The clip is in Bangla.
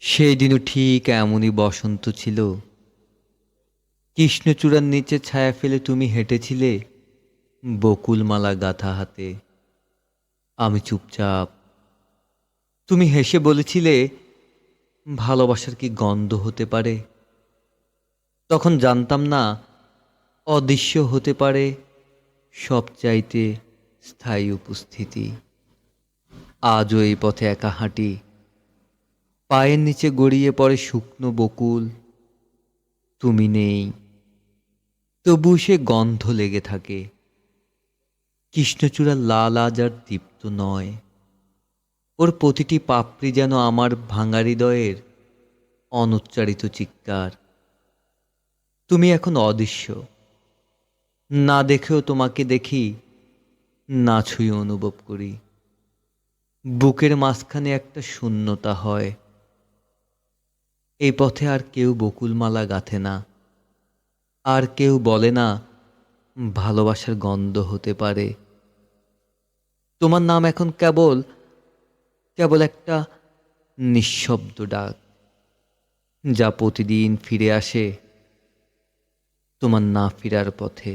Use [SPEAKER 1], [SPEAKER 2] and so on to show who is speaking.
[SPEAKER 1] সেই দিনও ঠিক এমনই বসন্ত ছিল। কৃষ্ণচূড়ার নিচে ছায়া ফেলে তুমি হেঁটেছিলে বকুলমালা গাঁথা হাতে। আমি চুপচাপ। তুমি হেসে বলেছিলে, ভালোবাসার কি গন্ধ হতে পারে? তখন জানতাম না, অদৃশ্য হতে পারে সবচাইতে স্থায়ী উপস্থিতি। আজও এই পথে একা হাঁটি, পায়ের নিচে গড়িয়ে পড়ে শুকনো বকুল। তুমি নেই, তবু সে গন্ধ লেগে থাকে। কৃষ্ণচূড়ার লাল আজ আর দীপ্ত নয়, ওর প্রতিটি পাপড়ি যেন আমার ভাঙা হৃদয়ের অনুচ্চারিত চিৎকার। তুমি এখন অদৃশ্য, না দেখেও তোমাকে দেখি, না ছুঁয়ে অনুভব করি। বুকের মাঝখানে একটা শূন্যতা হয়। এই পথে আর কেউ বকুলমালা গাঁথে না, আর কেউ বলে না ভালোবাসার গন্ধ হতে পারে। তোমার নাম এখন কেবল কেবল একটা নিঃশব্দ ডাক, যা প্রতিদিন ফিরে আসে তোমার না ফেরার পথে।